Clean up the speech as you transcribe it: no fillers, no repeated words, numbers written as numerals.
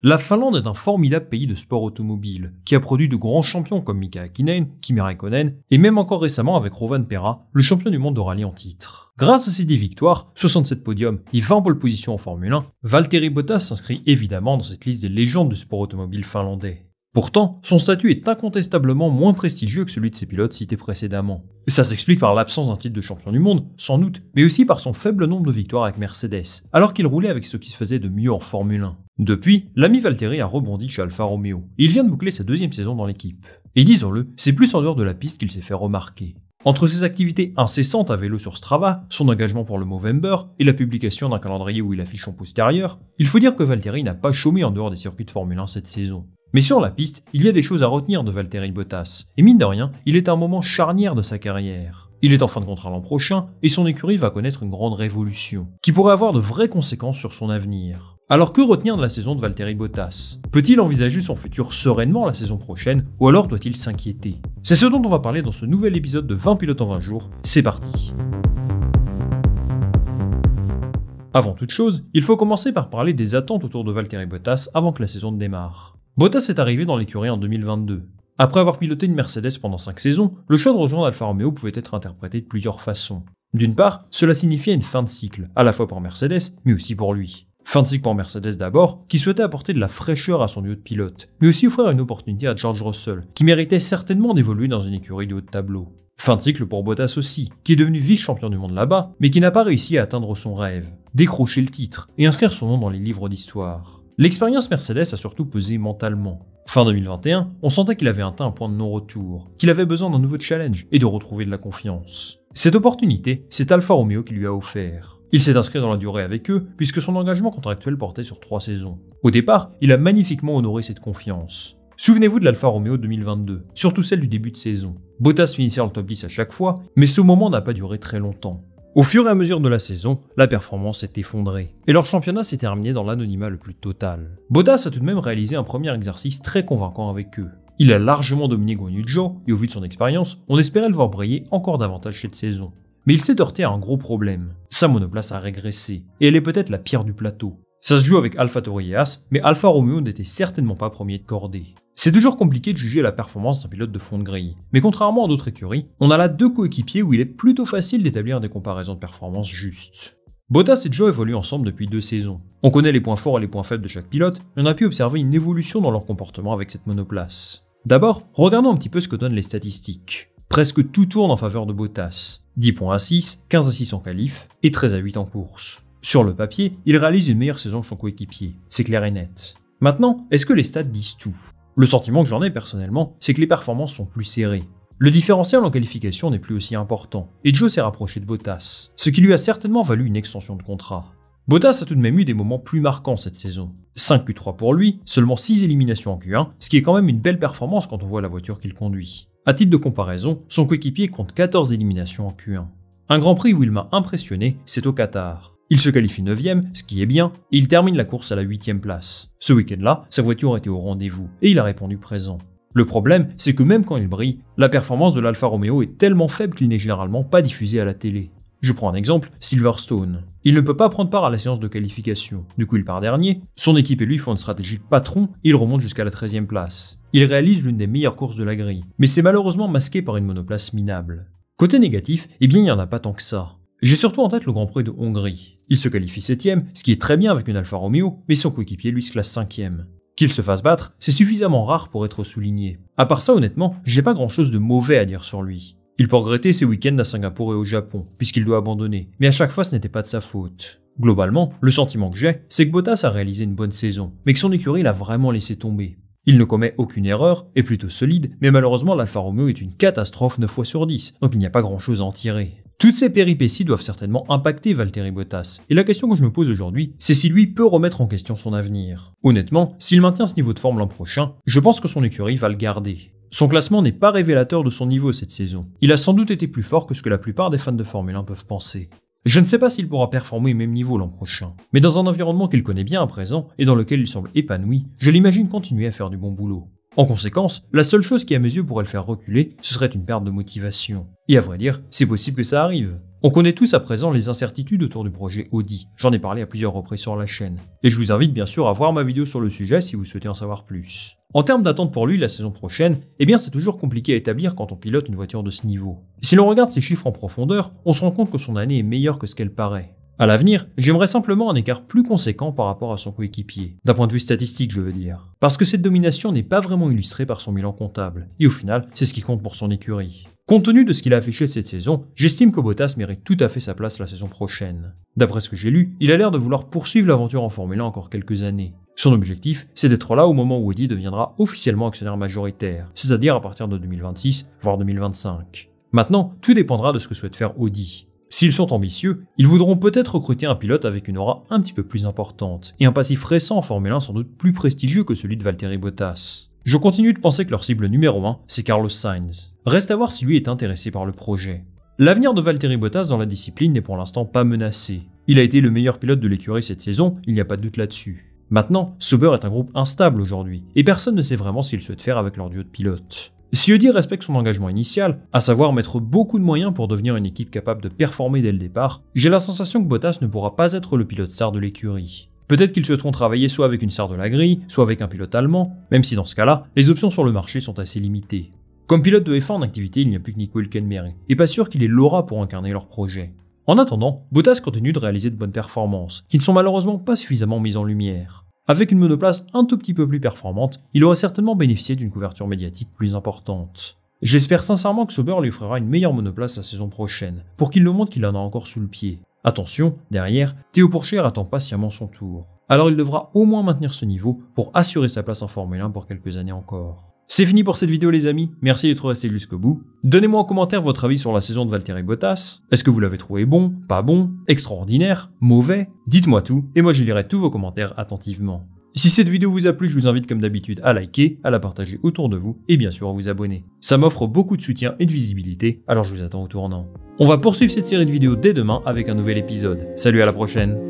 La Finlande est un formidable pays de sport automobile, qui a produit de grands champions comme Mika Häkkinen, Kimi Räikkönen, et même encore récemment avec Rovanperä, le champion du monde de rallye en titre. Grâce à ces 10 victoires, 67 podiums et 20 pole positions en Formule 1, Valtteri Bottas s'inscrit évidemment dans cette liste des légendes du sport automobile finlandais. Pourtant, son statut est incontestablement moins prestigieux que celui de ses pilotes cités précédemment. Et ça s'explique par l'absence d'un titre de champion du monde, sans doute, mais aussi par son faible nombre de victoires avec Mercedes, alors qu'il roulait avec ce qui se faisait de mieux en Formule 1. Depuis, l'ami Valtteri a rebondi chez Alfa Romeo, et il vient de boucler sa deuxième saison dans l'équipe. Et disons-le, c'est plus en dehors de la piste qu'il s'est fait remarquer. Entre ses activités incessantes à vélo sur Strava, son engagement pour le Movember et la publication d'un calendrier où il affiche en postérieur, il faut dire que Valtteri n'a pas chômé en dehors des circuits de Formule 1 cette saison. Mais sur la piste, il y a des choses à retenir de Valtteri Bottas, et mine de rien, il est à un moment charnière de sa carrière. Il est en fin de contrat l'an prochain, et son écurie va connaître une grande révolution, qui pourrait avoir de vraies conséquences sur son avenir. Alors que retenir de la saison de Valtteri Bottas? Peut-il envisager son futur sereinement la saison prochaine, ou alors doit-il s'inquiéter? C'est ce dont on va parler dans ce nouvel épisode de 20 pilotes en 20 jours, c'est parti. Avant toute chose, il faut commencer par parler des attentes autour de Valtteri Bottas avant que la saison ne démarre. Bottas est arrivé dans l'écurie en 2022. Après avoir piloté une Mercedes pendant 5 saisons, le choix de rejoindre Alfa Romeo pouvait être interprété de plusieurs façons. D'une part, cela signifiait une fin de cycle, à la fois pour Mercedes, mais aussi pour lui. Fin de cycle pour Mercedes d'abord, qui souhaitait apporter de la fraîcheur à son duo de pilote, mais aussi offrir une opportunité à George Russell, qui méritait certainement d'évoluer dans une écurie de haut de tableau. Fin de cycle pour Bottas aussi, qui est devenu vice-champion du monde là-bas, mais qui n'a pas réussi à atteindre son rêve, décrocher le titre et inscrire son nom dans les livres d'histoire. L'expérience Mercedes a surtout pesé mentalement. Fin 2021, on sentait qu'il avait atteint un point de non-retour, qu'il avait besoin d'un nouveau challenge et de retrouver de la confiance. Cette opportunité, c'est Alfa Romeo qui lui a offert. Il s'est inscrit dans la durée avec eux, puisque son engagement contractuel portait sur 3 saisons. Au départ, il a magnifiquement honoré cette confiance. Souvenez-vous de l'Alfa Romeo 2022, surtout celle du début de saison. Bottas finissait dans le top 10 à chaque fois, mais ce moment n'a pas duré très longtemps. Au fur et à mesure de la saison, la performance s'est effondrée, et leur championnat s'est terminé dans l'anonymat le plus total. Bottas a tout de même réalisé un premier exercice très convaincant avec eux. Il a largement dominé Guan Yu Zhou, et au vu de son expérience, on espérait le voir briller encore davantage cette saison. Mais il s'est heurté à un gros problème. Sa monoplace a régressé, et elle est peut-être la pire du plateau. Ça se joue avec AlphaTauri et Haas, mais Alfa Romeo n'était certainement pas premier de cordée. C'est toujours compliqué de juger la performance d'un pilote de fond de grille, mais contrairement à d'autres écuries, on a là 2 coéquipiers où il est plutôt facile d'établir des comparaisons de performance justes. Bottas et Zhou évoluent ensemble depuis 2 saisons. On connaît les points forts et les points faibles de chaque pilote, et on a pu observer une évolution dans leur comportement avec cette monoplace. D'abord, regardons un petit peu ce que donnent les statistiques. Presque tout tourne en faveur de Bottas. 10 points à 6, 15 à 6 en qualif, et 13 à 8 en course. Sur le papier, il réalise une meilleure saison que son coéquipier, c'est clair et net. Maintenant, est-ce que les stats disent tout? Le sentiment que j'en ai personnellement, c'est que les performances sont plus serrées. Le différentiel en qualification n'est plus aussi important, et Zhou s'est rapproché de Bottas, ce qui lui a certainement valu une extension de contrat. Bottas a tout de même eu des moments plus marquants cette saison. 5 Q3 pour lui, seulement 6 éliminations en Q1, ce qui est quand même une belle performance quand on voit la voiture qu'il conduit. À titre de comparaison, son coéquipier compte 14 éliminations en Q1. Un Grand Prix où il m'a impressionné, c'est au Qatar. Il se qualifie 9ème, ce qui est bien, et il termine la course à la 8ème place. Ce week-end-là, sa voiture était au rendez-vous, et il a répondu présent. Le problème, c'est que même quand il brille, la performance de l'Alfa Romeo est tellement faible qu'il n'est généralement pas diffusé à la télé. Je prends un exemple, Silverstone. Il ne peut pas prendre part à la séance de qualification, du coup il part dernier, son équipe et lui font une stratégie de patron, et il remonte jusqu'à la 13ème place. Il réalise l'une des meilleures courses de la grille, mais c'est malheureusement masqué par une monoplace minable. Côté négatif, eh bien il n'y en a pas tant que ça. J'ai surtout en tête le Grand Prix de Hongrie. Il se qualifie 7ème, ce qui est très bien avec une Alfa Romeo, mais son coéquipier lui se classe 5ème. Qu'il se fasse battre, c'est suffisamment rare pour être souligné. À part ça, honnêtement, j'ai pas grand chose de mauvais à dire sur lui. Il peut regretter ses week-ends à Singapour et au Japon, puisqu'il doit abandonner, mais à chaque fois ce n'était pas de sa faute. Globalement, le sentiment que j'ai, c'est que Bottas a réalisé une bonne saison, mais que son écurie l'a vraiment laissé tomber. Il ne commet aucune erreur, est plutôt solide, mais malheureusement l'Alfa Romeo est une catastrophe 9 fois sur 10, donc il n'y a pas grand chose à en tirer. Toutes ces péripéties doivent certainement impacter Valtteri Bottas, et la question que je me pose aujourd'hui, c'est si lui peut remettre en question son avenir. Honnêtement, s'il maintient ce niveau de forme l'an prochain, je pense que son écurie va le garder. Son classement n'est pas révélateur de son niveau cette saison. Il a sans doute été plus fort que ce que la plupart des fans de Formule 1 peuvent penser. Je ne sais pas s'il pourra performer au même niveau l'an prochain, mais dans un environnement qu'il connaît bien à présent et dans lequel il semble épanoui, je l'imagine continuer à faire du bon boulot. En conséquence, la seule chose qui à mes yeux pourrait le faire reculer, ce serait une perte de motivation. Et à vrai dire, c'est possible que ça arrive. On connaît tous à présent les incertitudes autour du projet Audi, j'en ai parlé à plusieurs reprises sur la chaîne, et je vous invite bien sûr à voir ma vidéo sur le sujet si vous souhaitez en savoir plus. En termes d'attente pour lui la saison prochaine, eh bien c'est toujours compliqué à établir quand on pilote une voiture de ce niveau. Si l'on regarde ses chiffres en profondeur, on se rend compte que son année est meilleure que ce qu'elle paraît. À l'avenir, j'aimerais simplement un écart plus conséquent par rapport à son coéquipier, d'un point de vue statistique je veux dire. Parce que cette domination n'est pas vraiment illustrée par son bilan comptable, et au final, c'est ce qui compte pour son écurie. Compte tenu de ce qu'il a affiché cette saison, j'estime que Bottas mérite tout à fait sa place la saison prochaine. D'après ce que j'ai lu, il a l'air de vouloir poursuivre l'aventure en Formule 1 encore quelques années. Son objectif, c'est d'être là au moment où Audi deviendra officiellement actionnaire majoritaire, c'est-à-dire à partir de 2026, voire 2025. Maintenant, tout dépendra de ce que souhaite faire Audi. S'ils sont ambitieux, ils voudront peut-être recruter un pilote avec une aura un petit peu plus importante, et un passif récent en Formule 1 sans doute plus prestigieux que celui de Valtteri Bottas. Je continue de penser que leur cible numéro 1, c'est Carlos Sainz. Reste à voir si lui est intéressé par le projet. L'avenir de Valtteri Bottas dans la discipline n'est pour l'instant pas menacé. Il a été le meilleur pilote de l'écurie cette saison, il n'y a pas de doute là-dessus. Maintenant, Sauber est un groupe instable aujourd'hui, et personne ne sait vraiment ce qu'il souhaite faire avec leur duo de pilotes. Si Audi respecte son engagement initial, à savoir mettre beaucoup de moyens pour devenir une équipe capable de performer dès le départ, j'ai la sensation que Bottas ne pourra pas être le pilote star de l'écurie. Peut-être qu'ils souhaiteront travailler soit avec une star de la grille, soit avec un pilote allemand, même si dans ce cas-là, les options sur le marché sont assez limitées. Comme pilote de F1 en activité, il n'y a plus que Nico Hülkenberg, et pas sûr qu'il ait l'aura pour incarner leur projet. En attendant, Bottas continue de réaliser de bonnes performances, qui ne sont malheureusement pas suffisamment mises en lumière. Avec une monoplace un tout petit peu plus performante, il aurait certainement bénéficié d'une couverture médiatique plus importante. J'espère sincèrement que Sauber lui offrira une meilleure monoplace la saison prochaine, pour qu'il nous montre qu'il en a encore sous le pied. Attention, derrière, Théo Pourchaire attend patiemment son tour. Alors il devra au moins maintenir ce niveau pour assurer sa place en Formule 1 pour quelques années encore. C'est fini pour cette vidéo les amis, merci d'être restés jusqu'au bout. Donnez-moi en commentaire votre avis sur la saison de Valtteri Bottas. Est-ce que vous l'avez trouvé bon, pas bon, extraordinaire, mauvais? Dites-moi tout, et moi je lirai tous vos commentaires attentivement. Si cette vidéo vous a plu, je vous invite comme d'habitude à liker, à la partager autour de vous, et bien sûr à vous abonner. Ça m'offre beaucoup de soutien et de visibilité, alors je vous attends au tournant. On va poursuivre cette série de vidéos dès demain avec un nouvel épisode. Salut, à la prochaine!